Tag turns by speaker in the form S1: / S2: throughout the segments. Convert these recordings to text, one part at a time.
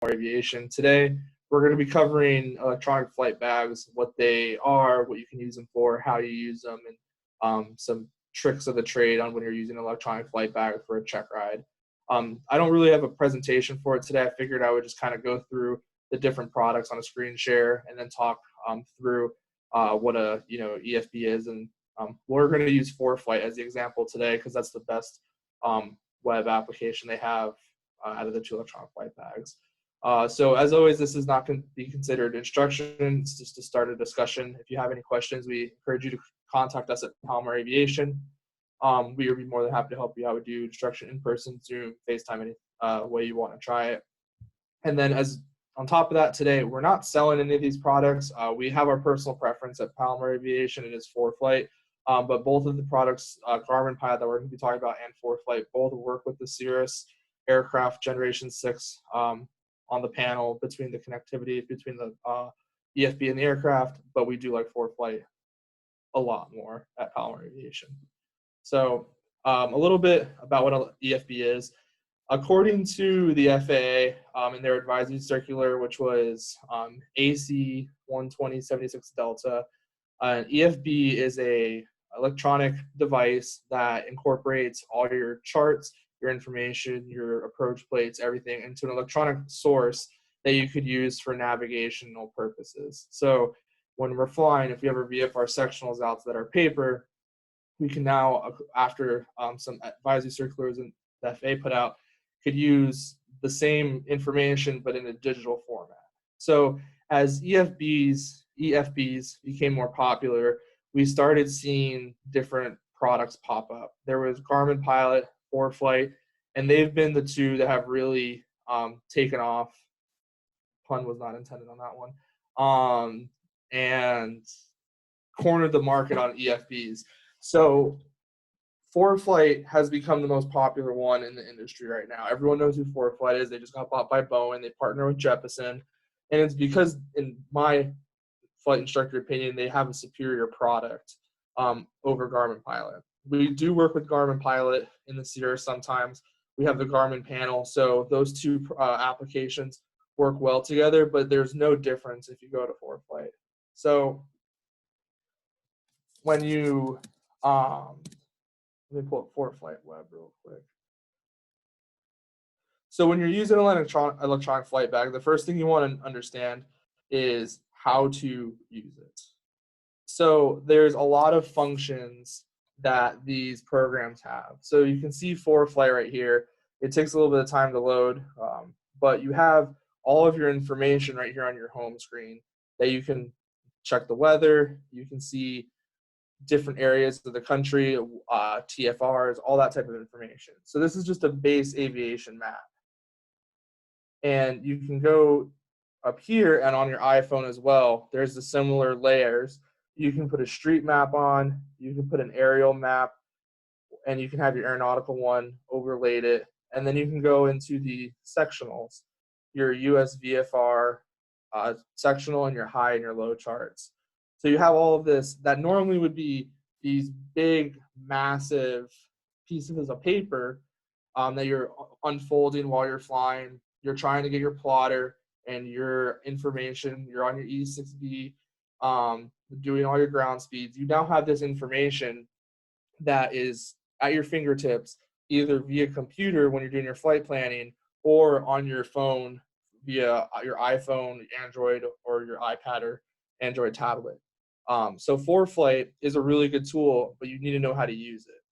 S1: Aviation. Today, we're going to be covering electronic flight bags, what they are, what you can use them for, how you use them, and some tricks of the trade on when you're using an electronic flight bag for a check ride. I don't really have a presentation for it today. I figured I would just kind of go through the different products on a screen share and then talk through what a EFB is. And we're going to use Forflight as the example today because that's the best web application they have out of the two electronic flight bags. So as always, this is not going to be considered instruction. It's just to start a discussion. If you have any questions, we encourage you to contact us at Palomar Aviation. We would be more than happy to help you out. We do instruction in person, Zoom, FaceTime, any way you want to try it. And then on top of that, today, we're not selling any of these products. We have our personal preference at Palomar Aviation. It is Forflight. But both of the products, Garmin Pilot that we're going to be talking about and Forflight, both work with the Cirrus aircraft Generation 6 on the panel between the connectivity between the EFB and the aircraft. But we do like Forflight a lot more at Palomar Aviation. So a little bit about what an EFB is. According to the FAA in their advisory circular, which was AC 12076 Delta, an EFB is a electronic device that incorporates all your charts, your information, your approach plates, everything into an electronic source that you could use for navigational purposes. So when we're flying, if we have our VFR sectionals out that are paper, we can now, after some advisory circulars and the FAA put out, could use the same information but in a digital format. So as EFBs became more popular, we started seeing different products pop up. There was Garmin Pilot, Forflight, and they've been the two that have really taken off. Pun was not intended on that one. And cornered the market on EFBs. So Forflight has become the most popular one in the industry right now. Everyone knows who Forflight is. They just got bought by Boeing. They partner with Jeppesen. And it's because, in my flight instructor opinion, they have a superior product over Garmin Pilot. We do work with Garmin Pilot in the Cirrus sometimes. We have the Garmin panel. So those two applications work well together, but there's no difference if you go to Forflight. So when you let me pull up Forflight web real quick. So when you're using an electronic flight bag, the first thing you want to understand is how to use it. So there's a lot of functions that these programs have. So you can see Forflight right here. It takes a little bit of time to load, but you have all of your information right here on your home screen that you can check the weather. You can see different areas of the country, TFRs, all that type of information. So this is just a base aviation map. And you can go up here and on your iPhone as well, there's the similar layers. You can put a street map on, you can put an aerial map, and you can have your aeronautical one overlaid it. And then you can go into the sectionals, your US VFR sectional and your high and your low charts. So you have all of this that normally would be these big, massive pieces of paper that you're unfolding while you're flying. You're trying to get your plotter and your information. You're on your E6B, doing all your ground speeds. You now have this information that is at your fingertips, either via computer when you're doing your flight planning or on your phone via your iPhone, Android, or your iPad or Android tablet. So Forflight is a really good tool, but you need to know how to use it.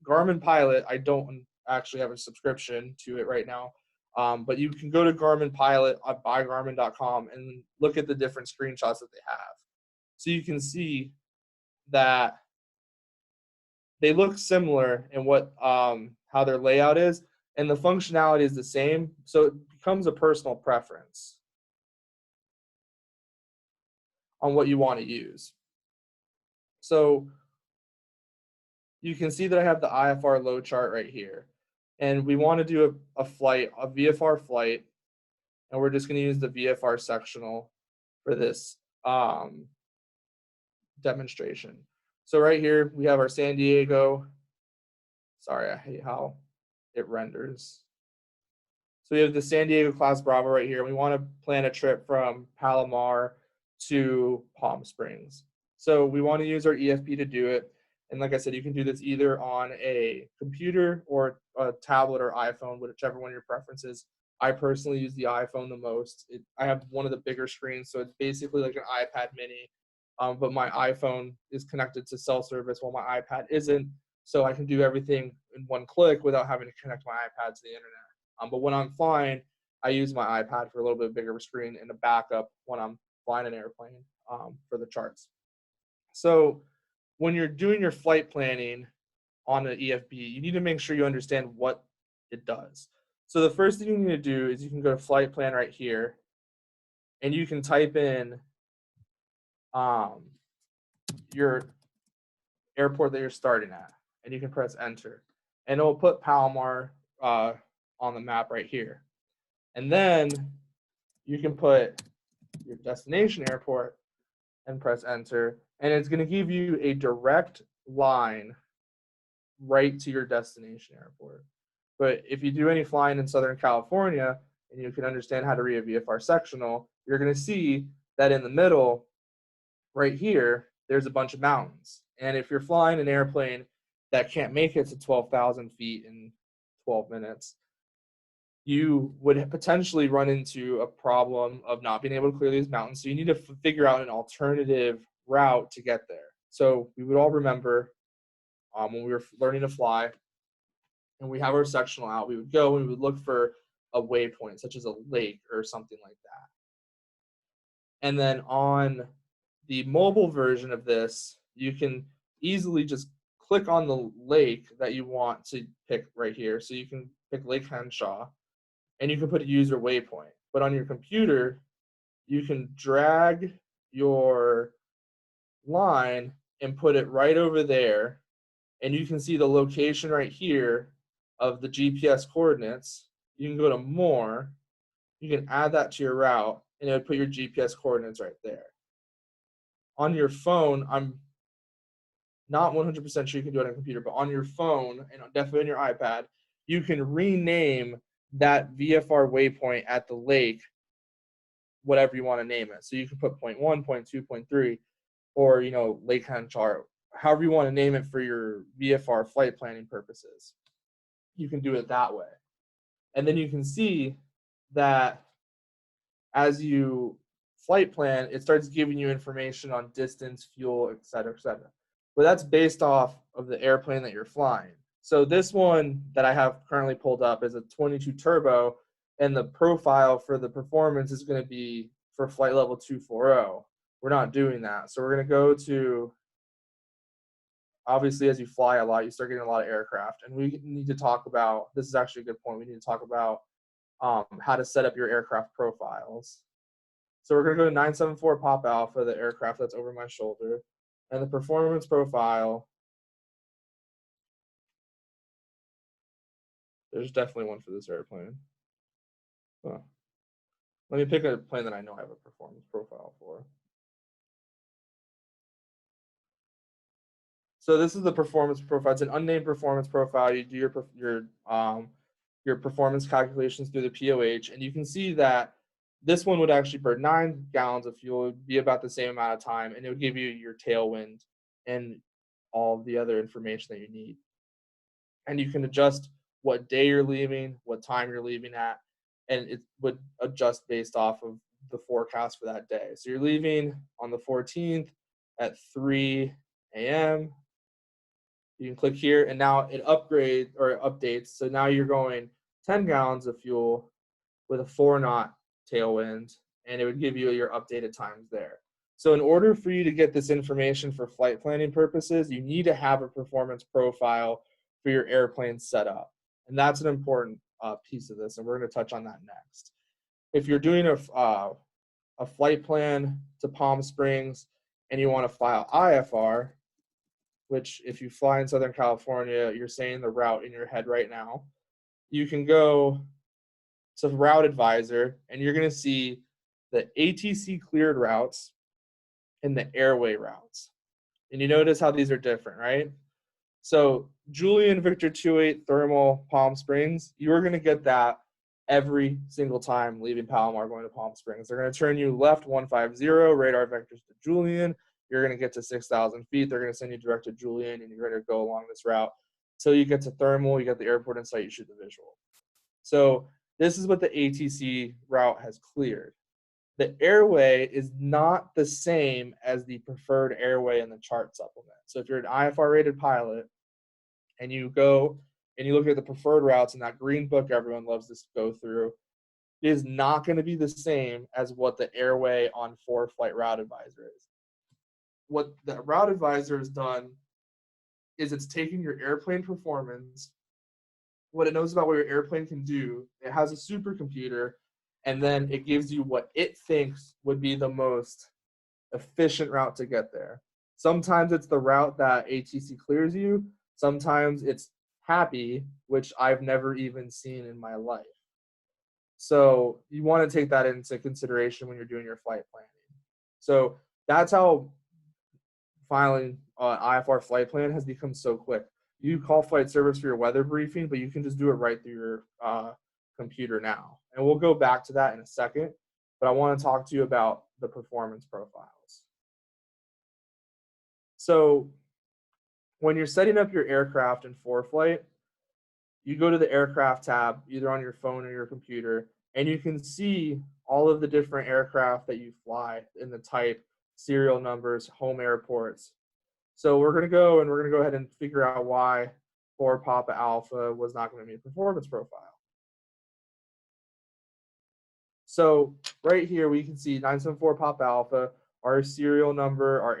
S1: Garmin Pilot, I don't actually have a subscription to it right now, but you can go to Garmin Pilot at buygarmin.com and look at the different screenshots that they have. So you can see that they look similar in what how their layout is, and the functionality is the same, so it becomes a personal preference on what you want to use. So you can see that I have the IFR load chart right here. And we want to do a VFR flight, and we're just going to use the VFR sectional for this demonstration. So right here, we have our San Diego. Sorry, I hate how it renders. So we have the San Diego class Bravo right here. We want to plan a trip from Palomar to Palm Springs. So we want to use our EFP to do it. And like I said, you can do this either on a computer or a tablet or iPhone, whichever one your preference is. I personally use the iPhone the most. I have one of the bigger screens, so it's basically like an iPad mini. But my iPhone is connected to cell service while my iPad isn't. So I can do everything in one click without having to connect my iPad to the internet. But when I'm flying, I use my iPad for a little bit bigger screen and a backup when I'm flying an airplane for the charts. So when you're doing your flight planning on an EFB, you need to make sure you understand what it does. So the first thing you need to do is you can go to flight plan right here, and you can type in your airport that you're starting at, and you can press enter. And it'll put Palomar on the map right here. And then you can put your destination airport and press enter, and it's going to give you a direct line right to your destination airport. But if you do any flying in Southern California and you can understand how to read a VFR sectional, you're going to see that in the middle right here, there's a bunch of mountains. And if you're flying an airplane that can't make it to 12,000 feet in 12 minutes, you would potentially run into a problem of not being able to clear these mountains. So you need to figure out an alternative route to get there. So we would all remember when we were learning to fly and we have our sectional out, we would go and we would look for a waypoint, such as a lake or something like that. And then on the mobile version of this, you can easily just click on the lake that you want to pick right here. So you can pick Lake Henshaw, and you can put a user waypoint. But on your computer, you can drag your line and put it right over there, and you can see the location right here of the GPS coordinates. You can go to more, you can add that to your route, and it would put your GPS coordinates right there. On your phone, I'm not 100% sure you can do it on a computer, but on your phone, and definitely on your iPad, you can rename that VFR waypoint at the lake, whatever you want to name it. So you can put point 1, point 2, point 3, or Lake Henshaw, however you want to name it for your VFR flight planning purposes. You can do it that way. And then you can see that as you flight plan, it starts giving you information on distance, fuel, et cetera, et cetera. But that's based off of the airplane that you're flying. So this one that I have currently pulled up is a 22 turbo, and the profile for the performance is going to be for flight level 240. We're not doing that. So we're going to go to, obviously, as you fly a lot, you start getting a lot of aircraft. And we need to talk about, this is actually a good point, we need to talk about how to set up your aircraft profiles. So we're going to go to 974 Pop Alpha, the aircraft that's over my shoulder. And the performance profile, there's definitely one for this airplane. Huh. Let me pick a plane that I know I have a performance profile for. So this is the performance profile. It's an unnamed performance profile. You do your performance calculations through the POH, and you can see that this one would actually burn 9 gallons of fuel. It would be about the same amount of time, and it would give you your tailwind and all the other information that you need. And you can adjust what day you're leaving, what time you're leaving at, and it would adjust based off of the forecast for that day. So you're leaving on the 14th at 3 a.m. You can click here, and now it upgrades or updates. So now you're going 10 gallons of fuel with a 4-knot tailwind, and it would give you your updated times there. So in order for you to get this information for flight planning purposes, you need to have a performance profile for your airplane set up. And that's an important piece of this, and we're going to touch on that next. If you're doing a flight plan to Palm Springs and you want to file IFR, which if you fly in Southern California, you're saying the route in your head right now, you can go to Route Advisor, and you're going to see the ATC cleared routes and the airway routes. And you notice how these are different, right? So Julian Victor 28 Thermal Palm Springs, you're going to get that every single time leaving Palomar going to Palm Springs. They're going to turn you left 150, radar vectors to Julian. You're going to get to 6,000 feet. They're going to send you direct to Julian, and you're going to go along this route until you get to thermal. You get the airport in sight. You shoot the visual. So this is what the ATC route has cleared. The airway is not the same as the preferred airway in the chart supplement. So if you're an IFR rated pilot and you go and you look at the preferred routes in that green book everyone loves to go through, it is not going to be the same as what the airway on Forflight Route Advisor is. What the Route Advisor has done is it's taking your airplane performance, what it knows about what your airplane can do, it has a supercomputer, and then it gives you what it thinks would be the most efficient route to get there. Sometimes it's the route that ATC clears you. Sometimes it's happy, which I've never even seen in my life. So you want to take that into consideration when you're doing your flight planning. So that's how filing IFR flight plan has become so quick. You call flight service for your weather briefing, but you can just do it right through your computer now. And we'll go back to that in a second, but I want to talk to you about the performance profiles. So when you're setting up your aircraft in Forflight, you go to the aircraft tab, either on your phone or your computer, and you can see all of the different aircraft that you fly in the type, serial numbers, home airports. So we're going to go ahead and figure out why 4 Papa Alpha was not going to meet a performance profile. So right here we can see 974 Papa Alpha, our serial number, our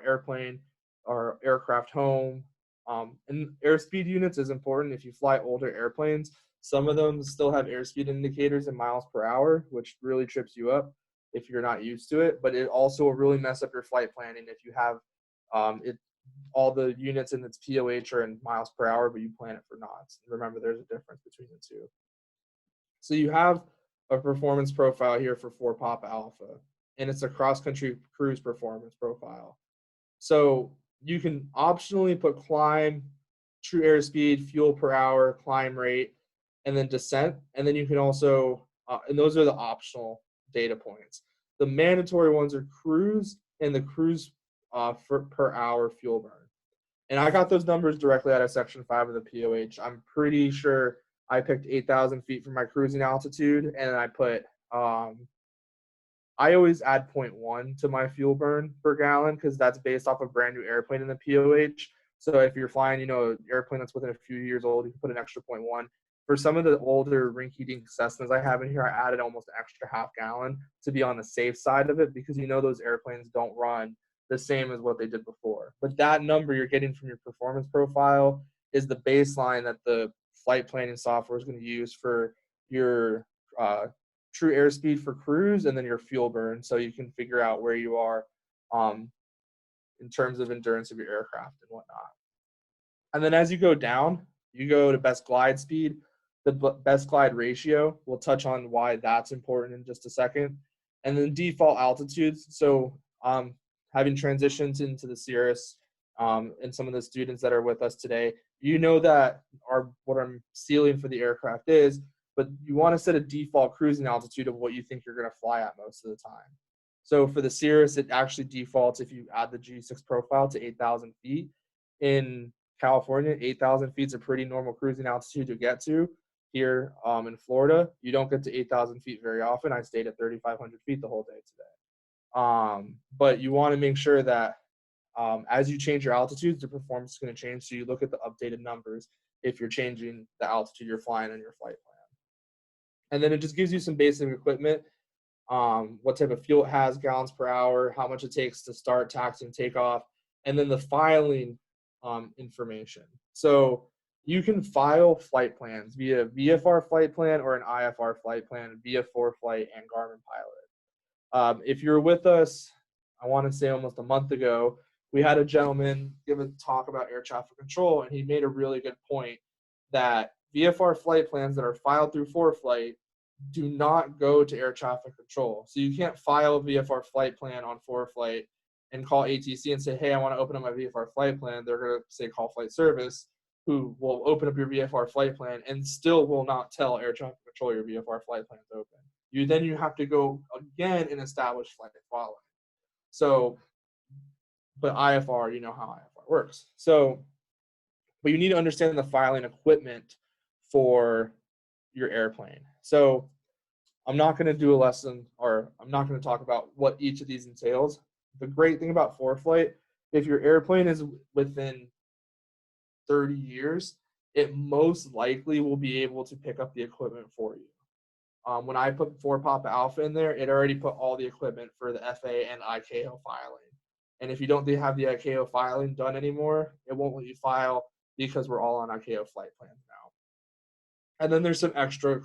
S1: airplane, our aircraft home. And airspeed units is important. If you fly older airplanes, some of them still have airspeed indicators in miles per hour, which really trips you up if you're not used to it. But it also will really mess up your flight planning if you have all the units in its POH are in miles per hour, but you plan it for knots. Remember, there's a difference between the two. So you have a performance profile here for 4 Papa Alpha, and it's a cross-country cruise performance profile. So you can optionally put climb, true airspeed, fuel per hour, climb rate, and then descent. And then you can also, and those are the optional data points. The mandatory ones are cruise and the cruise per hour fuel burn. And I got those numbers directly out of Section 5 of the POH. I'm pretty sure I picked 8,000 feet for my cruising altitude, and I put, I always add 0.1 to my fuel burn per gallon because that's based off a brand new airplane in the POH. So if you're flying, an airplane that's within a few years old, you can put an extra 0.1. For some of the older rinky-dink Cessnas I have in here, I added almost an extra half gallon to be on the safe side of it because those airplanes don't run the same as what they did before. But that number you're getting from your performance profile is the baseline that the flight planning software is going to use for your true airspeed for cruise and then your fuel burn, so you can figure out where you are in terms of endurance of your aircraft and whatnot. And then as you go down, you go to best glide speed, the best glide ratio. We'll touch on why that's important in just a second. And then default altitudes. So having transitioned into the Cirrus and some of the students that are with us today, that what our ceiling for the aircraft is, but you want to set a default cruising altitude of what you think you're going to fly at most of the time. So for the Cirrus, it actually defaults, if you add the G6 profile, to 8,000 feet. In California, 8,000 feet is a pretty normal cruising altitude to get to. Here in Florida, you don't get to 8,000 feet very often. I stayed at 3,500 feet the whole day today. But you want to make sure that as you change your altitudes, the performance is going to change. So you look at the updated numbers if you're changing the altitude you're flying on your flight plan. And then it just gives you some basic equipment, what type of fuel it has, gallons per hour, how much it takes to start, taxi, and takeoff, and then the filing information. So you can file flight plans via VFR flight plan or an IFR flight plan via Forflight and Garmin Pilot. If you're with us, I want to say almost a month ago, we had a gentleman give a talk about air traffic control, and he made a really good point that VFR flight plans that are filed through Forflight do not go to air traffic control. So you can't file a VFR flight plan on Forflight and call ATC and say, hey, I want to open up my VFR flight plan. They're going to say call flight service, who will open up your VFR flight plan and still will not tell air traffic control, your VFR flight plan is open. You have to go again and establish flight following. So, but IFR, you know how IFR works. So, but you need to understand the filing equipment for your airplane. So I'm not going to do a lesson, or I'm not going to talk about what each of these entails. The great thing about Forflight, if your airplane is within 30 years, it most likely will be able to pick up the equipment for you. When I put Papa Alpha in there, it already put all the equipment for the FA and ICAO filing. And if you don't have the ICAO filing done anymore, it won't let you file because we're all on ICAO flight plans now. And then there's some extra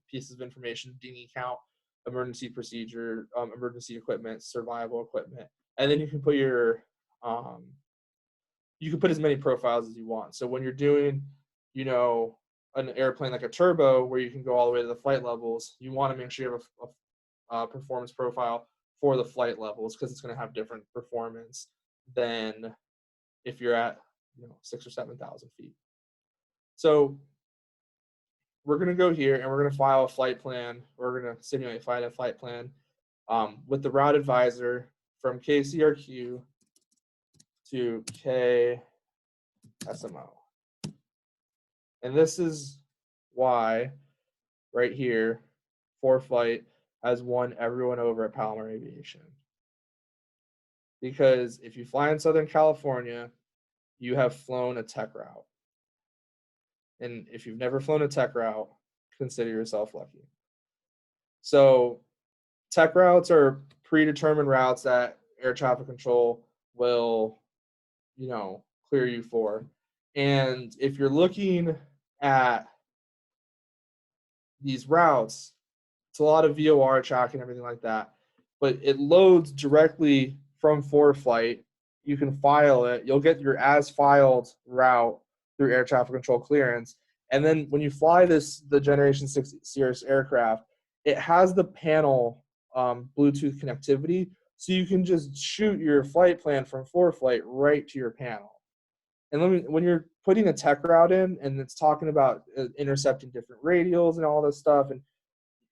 S1: pieces of information: dinghy count, emergency procedure, emergency equipment, survival equipment. And then you can put your you can put as many profiles as you want. So when you're doing, you know, an airplane like a turbo where you can go all the way to the flight levels, you want to make sure you have a performance profile for the flight levels, because it's going to have different performance than if you're at, you know, 6,000 or 7,000 feet. So we're going to go here and we're going to file a flight plan. We're going to simulate a flight plan with the route advisor from KCRQ to KSMO. And this is why right here, Forflight has won everyone over at Palomar Aviation. Because if you fly in Southern California, you have flown a tech route. And if you've never flown a tech route, consider yourself lucky. So tech routes are predetermined routes that air traffic control will, you know, clear you for. And if you're looking at these routes, it's a lot of VOR tracking, everything like that, but it loads directly from Forflight. You can file it. You'll get your as filed route through air traffic control clearance. And then when you fly the Generation 6 Cirrus aircraft, it has the panel Bluetooth connectivity, so you can just shoot your flight plan from Forflight right to your panel. And when you're putting a tech route in and it's talking about intercepting different radials and all this stuff,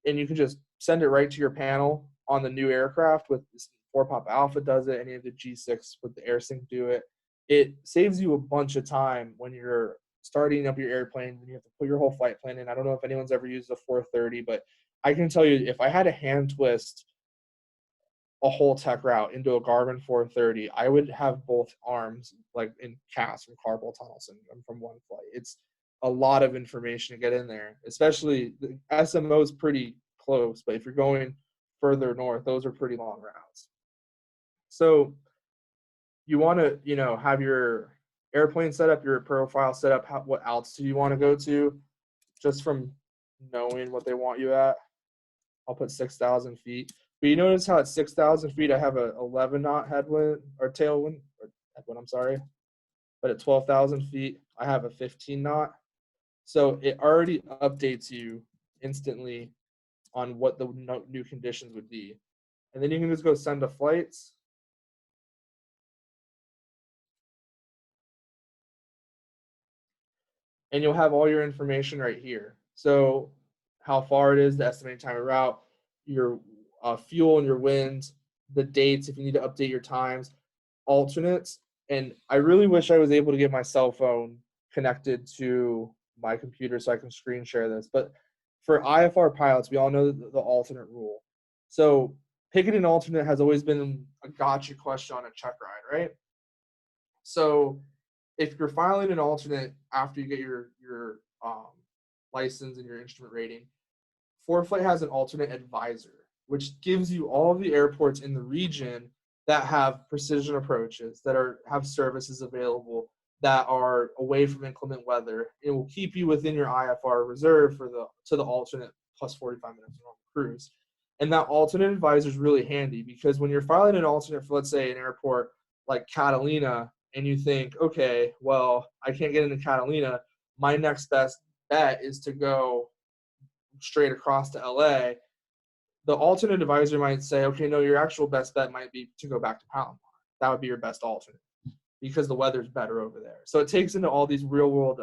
S1: and you can just send it right to your panel on the new aircraft with this 4-Pop Alpha does it, any of the G6 with the AirSync do it. It saves you a bunch of time when you're starting up your airplane and you have to put your whole flight plan in. I don't know if anyone's ever used a 430, but I can tell you, if I had to hand twist a whole tech route into a Garmin 430, I would have both arms like in casts from carpal tunnel syndrome from one flight. It's a lot of information to get in there, especially the SMO is pretty close, but if you're going further north, those are pretty long routes. So you want to, you know, have your airplane set up, your profile set up, what altitude you want to go to, just from knowing what they want you at. I'll put 6,000 feet. But you notice how at 6,000 feet, I have a 11 knot headwind or tailwind, or headwind, I'm sorry. But at 12,000 feet, I have a 15 knot. So it already updates you instantly on what the new conditions would be. And then you can just go send to flights. And you'll have all your information right here. So how far it is, the estimated time of route, your fuel and your wind, the dates, if you need to update your times, alternates. And I really wish I was able to get my cell phone connected to my computer so I can screen share this. But for IFR pilots, we all know the alternate rule. So picking an alternate has always been a gotcha question on a check ride, right? So if you're filing an alternate after you get your license and your instrument rating, Forflight has an alternate advisor, which gives you all of the airports in the region that have precision approaches, that have services available, that are away from inclement weather. It will keep you within your IFR reserve to the alternate plus 45 minutes normal cruise. And that alternate advisor is really handy, because when you're filing an alternate for, let's say, an airport like Catalina, and you think, okay, well, I can't get into Catalina, my next best bet is to go straight across to LA, the alternate advisor might say, okay, no, your actual best bet might be to go back to Palomar. That would be your best alternate because the weather's better over there. So it takes into all these real world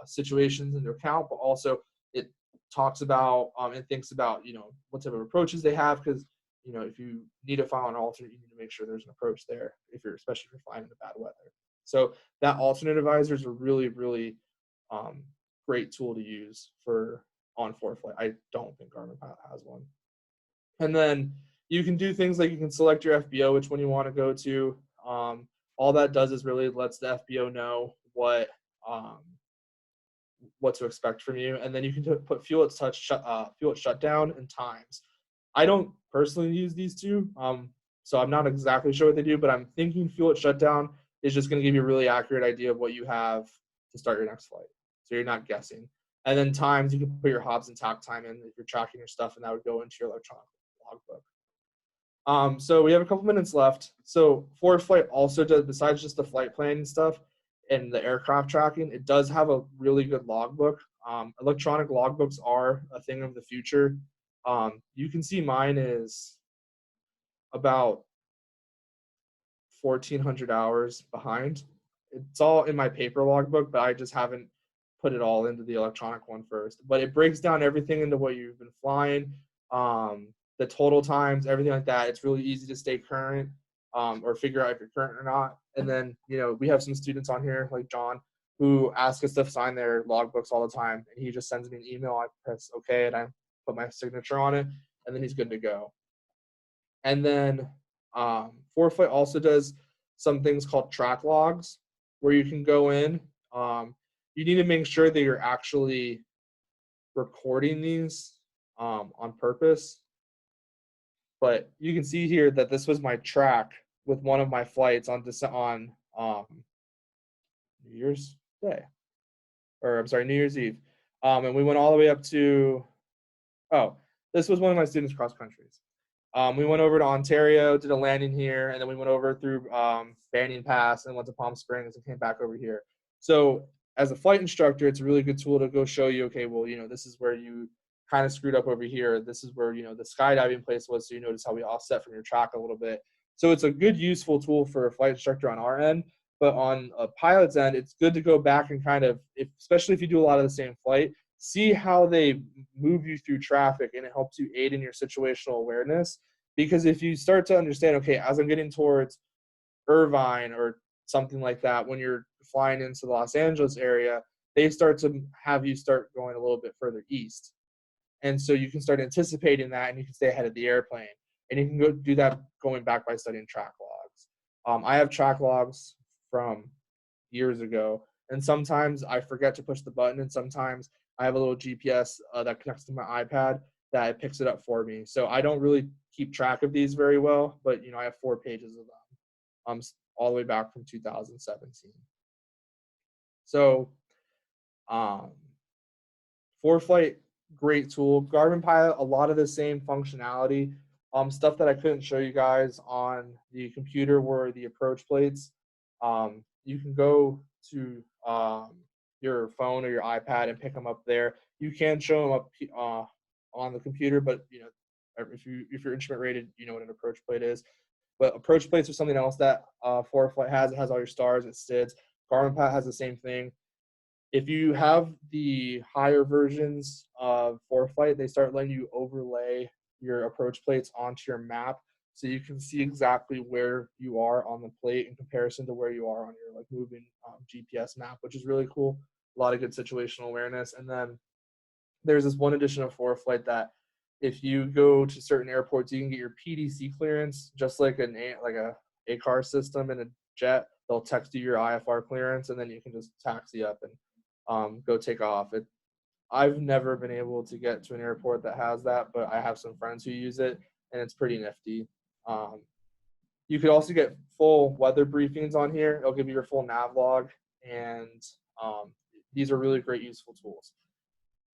S1: situations into account, but also it talks about and thinks about, what type of approaches they have, because, if you need to file an alternate, you need to make sure there's an approach there, especially if you're flying in the bad weather. So that alternate advisor is a really, really great tool to use on Forflight. I don't think Garmin Pilot has one. And then you can do things like you can select your FBO, which one you want to go to. All that does is really lets the FBO know what to expect from you, and then you can put fuel at shutdown and times. I don't personally use these two, so I'm not exactly sure what they do, but I'm thinking fuel at shutdown is just going to give you a really accurate idea of what you have to start your next flight, so you're not guessing. And then times, you can put your hobs and tack time in if you're tracking your stuff, and that would go into your electronic logbook. So we have a couple minutes left. So Forflight also does, besides just the flight planning stuff and the aircraft tracking, it does have a really good logbook. Electronic logbooks are a thing of the future. You can see mine is about 1,400 hours behind. It's all in my paper logbook, but I just haven't put it all into the electronic one first. But it breaks down everything into what you've been flying, the total times, everything like that. It's really easy to stay current, or figure out if you're current or not. And then, we have some students on here like John who ask us to sign their logbooks all the time, and he just sends me an email. I press OK, and I put my signature on it, and then he's good to go. And then Forflight also does some things called track logs, where you can go in. You need to make sure that you're actually recording these on purpose. But you can see here that this was my track with one of my flights on New Year's Day, or I'm sorry, New Year's Eve. And we went all the way up to, this was one of my students' cross countries. We went over to Ontario, did a landing here, and then we went over through Banyan Pass and went to Palm Springs and came back over here. So as a flight instructor, it's a really good tool to go show you, okay, well, this is where you kind of screwed up over here. This is where, the skydiving place was, so you notice how we offset from your track a little bit. So it's a good, useful tool for a flight instructor on our end. But on a pilot's end, it's good to go back and kind of, especially if you do a lot of the same flight, see how they move you through traffic, and it helps you aid in your situational awareness. Because if you start to understand, okay, as I'm getting towards Irvine or something like that, when you're flying into the Los Angeles area, they start to have you start going a little bit further east. And so you can start anticipating that, and you can stay ahead of the airplane. And you can go do that going back by studying track logs. I have track logs from years ago, and sometimes I forget to push the button, and sometimes I have a little GPS that connects to my iPad that picks it up for me. So I don't really keep track of these very well, but I have 4 pages of them, all the way back from 2017. So Forflight, great tool. Garmin Pilot, a lot of the same functionality. Stuff that I couldn't show you guys on the computer were the approach plates. You can go to your phone or your iPad and pick them up there. You can show them up on the computer, but if you're instrument rated, you know what an approach plate is. But approach plates are something else that Forflight has. It has all your stars, it STIDs. Garmin Pilot has the same thing. If you have the higher versions of Forflight, they start letting you overlay your approach plates onto your map, so you can see exactly where you are on the plate in comparison to where you are on your moving GPS map, which is really cool. A lot of good situational awareness. And then there's this one edition of Forflight that if you go to certain airports, you can get your PDC clearance, just like a ACAR system in a jet. They'll text you your IFR clearance, and then you can just taxi up and go take off. I've never been able to get to an airport that has that, but I have some friends who use it, and it's pretty nifty. You could also get full weather briefings on here. It'll give you your full nav log, and these are really great, useful tools.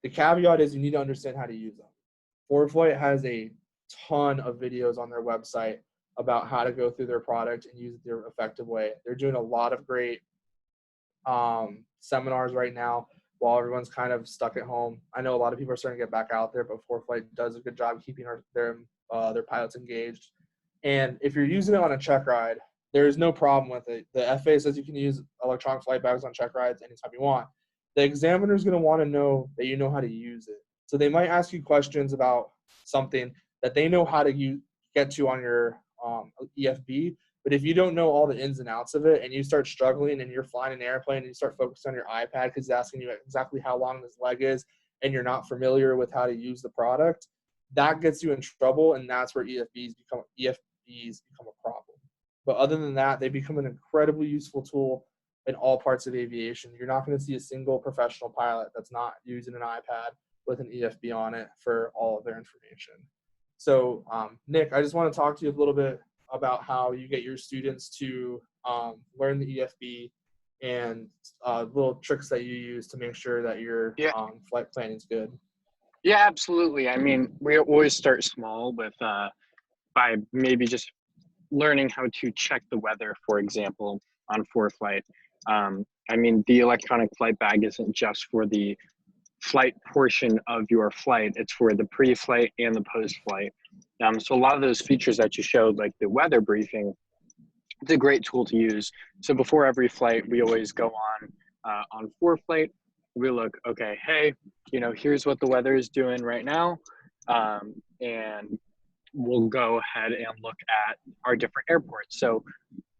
S1: The caveat is you need to understand how to use them. Forflight has a ton of videos on their website about how to go through their product and use it their effective way. They're doing a lot of great seminars right now while everyone's kind of stuck at home. I know a lot of people are starting to get back out there, but Forflight does a good job keeping their pilots engaged. And if you're using it on a check ride, there is no problem with it. The FAA says you can use electronic flight bags on check rides anytime you want. The examiner is going to want to know that you know how to use it. So they might ask you questions about something that they know how to get to on your EFB. But if you don't know all the ins and outs of it and you start struggling and you're flying an airplane and you start focusing on your iPad because it's asking you exactly how long this leg is and you're not familiar with how to use the product, that gets you in trouble, and that's where EFBs become a problem. But other than that, they become an incredibly useful tool in all parts of aviation. You're not going to see a single professional pilot that's not using an iPad with an EFB on it for all of their information. So, Nick, I just want to talk to you a little bit about how you get your students to learn the EFB and little tricks that you use to make sure that your
S2: Yeah,
S1: flight planning is good.
S2: yeah, absolutely. I mean, we always start small with by maybe just learning how to check the weather, for example, on Forflight. I mean, the electronic flight bag isn't just for the flight portion of your flight, it's for the pre-flight and the post-flight. So a lot of those features that you showed, like the weather briefing, it's a great tool to use. So before every flight, we always go on Forflight. We look, okay, hey, here's what the weather is doing right now, and we'll go ahead and look at our different airports. So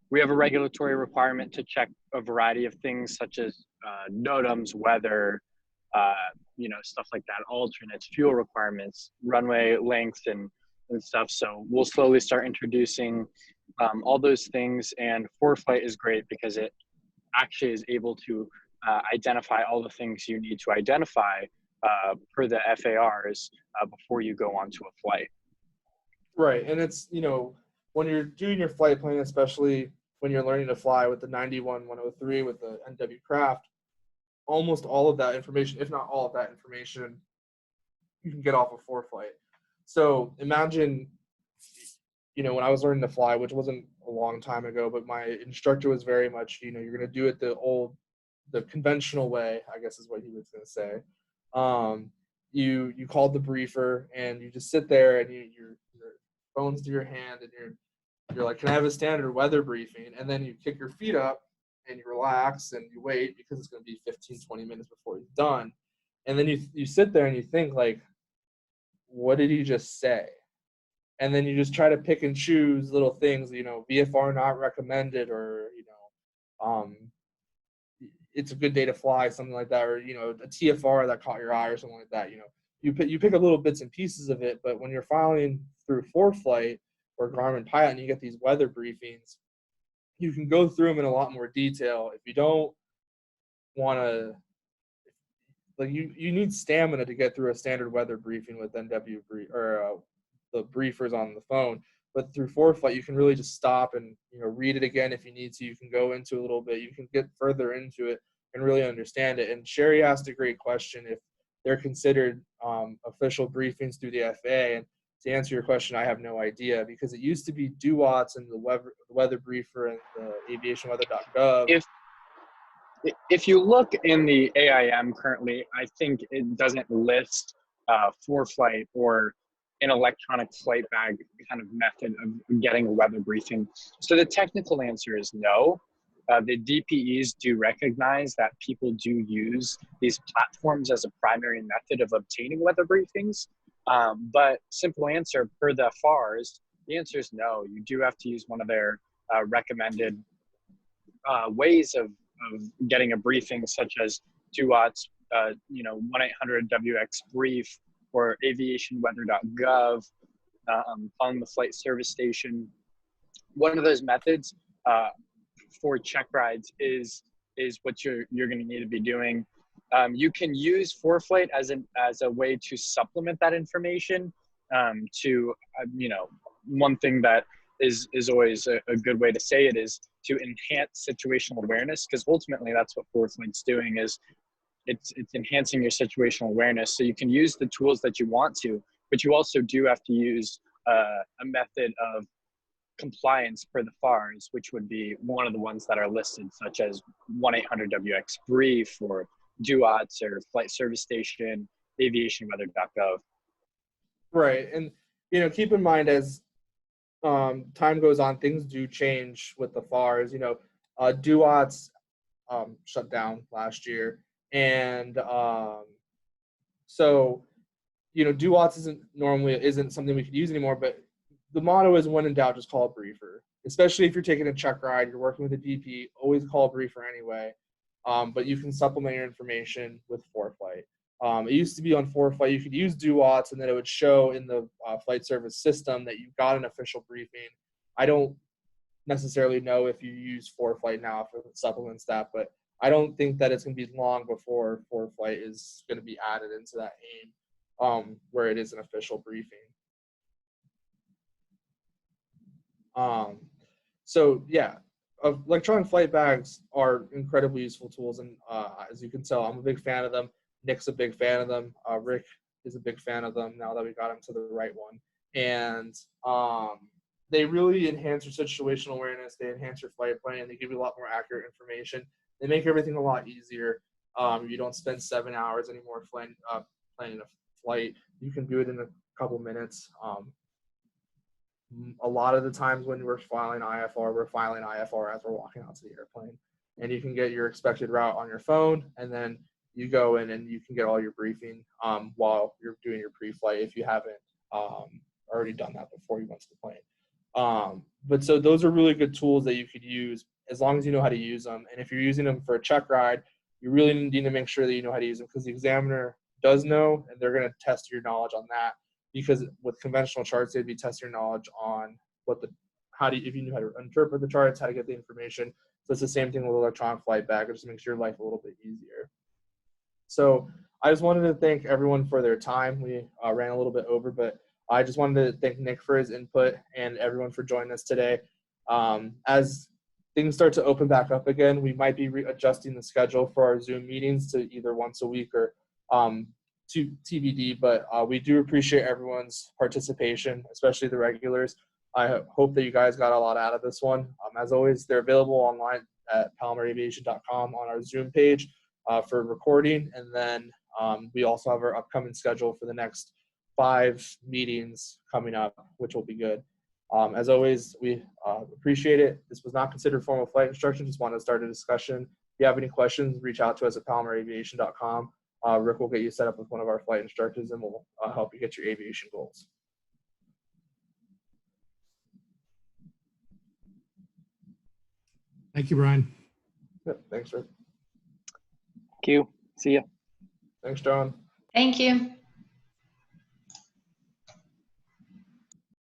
S2: we have a regulatory requirement to check a variety of things such as NOTAMs, weather, stuff like that, alternates, fuel requirements, runway length, and stuff. So we'll slowly start introducing all those things. And Forflight is great because it actually is able to identify all the things you need to identify per the FARs before you go onto a flight.
S1: Right. And it's, when you're doing your flight plan, especially when you're learning to fly with the 91-103 with the NW craft, almost all of that information, if not all of that information, you can get off of Forflight. So imagine, when I was learning to fly, which wasn't a long time ago, but my instructor was very much, you're going to do it the conventional way, I guess is what he was going to say. You called the briefer and you just sit there and your phone's to your hand and you're like, can I have a standard weather briefing? And then you kick your feet up and you relax and you wait because it's going to be 15-20 minutes before he's done. And then you sit there and you think, like, what did he just say? And then you just try to pick and choose little things, VFR not recommended, or it's a good day to fly, something like that, or a TFR that caught your eye or something like that. You pick up little bits and pieces of it, but when you're flying through Forflight or Garmin Pilot and you get these weather briefings, you can go through them in a lot more detail. If you don't want to, like, you need stamina to get through a standard weather briefing with NW or the briefers on the phone. But through Forflight, you can really just stop and read it again if you need to. You can go into a little bit. You can get further into it and really understand it. And Sherry asked a great question: if they're considered official briefings through the FAA. And to answer your question, I have no idea, because it used to be DUATS and the weather briefer and the aviationweather.gov.
S2: If you look in the AIM currently, I think it doesn't list Forflight or an electronic flight bag kind of method of getting a weather briefing. So the technical answer is no. The DPEs do recognize that people do use these platforms as a primary method of obtaining weather briefings. But simple answer, per the FARs, the answer is no. You do have to use one of their recommended ways of getting a briefing, such as DUATS, 1-800-WX brief, or aviationweather.gov, calling the flight service station. One of those methods for check rides is what you're going to need to be doing. You can use Forflight as a way to supplement that information. One thing that is always a good way to say it is to enhance situational awareness, because ultimately that's what Forflight's doing, is it's enhancing your situational awareness. So you can use the tools that you want to, but you also do have to use a method of compliance per the FARs, which would be one of the ones that are listed, such as 1-800-WX brief, or DUATS, or flight service station, aviationweather.gov.
S1: Right. And, keep in mind, as time goes on, things do change with the FARs. DUATS shut down last year. And so DUATS isn't something we could use anymore, but the motto is when in doubt, just call a briefer. Especially if you're taking a check ride, you're working with a DP, always call a briefer anyway. But you can supplement your information with Forflight. It used to be on Forflight, you could use DUATS, and then it would show in the flight service system that you got an official briefing. I don't necessarily know if you use Forflight now if it supplements that, but I don't think that it's going to be long before Forflight is going to be added into that AIM, where it is an official briefing. So yeah, electronic flight bags are incredibly useful tools, and as you can tell, I'm a big fan of them. Nick's a big fan of them. Rick is a big fan of them now that we got him to the right one. And they really enhance your situational awareness. They enhance your flight planning. They give you a lot more accurate information. They make everything a lot easier. You don't spend 7 hours anymore planning a flight. You can do it in a couple minutes. A lot of the times when we're filing IFR as we're walking out to the airplane. And you can get your expected route on your phone, and then you go in and you can get all your briefing while you're doing your pre-flight if you haven't already done that before you went to the plane. But so those are really good tools that you could use as long as you know how to use them. And if you're using them for a check ride, you really need to make sure that you know how to use them, because the examiner does know, and they're going to test your knowledge on that. Because with conventional charts, they'd be testing your knowledge on if you knew how to interpret the charts, how to get the information. So it's the same thing with electronic flight bag. It just makes your life a little bit easier. So I just wanted to thank everyone for their time. We ran a little bit over, but I just wanted to thank Nick for his input and everyone for joining us today. As things start to open back up again, we might be adjusting the schedule for our Zoom meetings to either once a week or to TBD, but we do appreciate everyone's participation, especially the regulars. I hope that you guys got a lot out of this one. As always, they're available online at palomaraviation.com on our Zoom page for recording. And then we also have our upcoming schedule for the next 5 meetings coming up, which will be good. As always, we appreciate it. This was not considered formal flight instruction. Just wanted to start a discussion. If you have any questions, reach out to us at palomaraviation.com. Rick will get you set up with one of our flight instructors, and we'll help you get your aviation goals.
S3: Thank you, Brian.
S1: Yep, thanks, Rick.
S2: Thank you. See ya.
S1: Thanks, John.
S4: Thank you.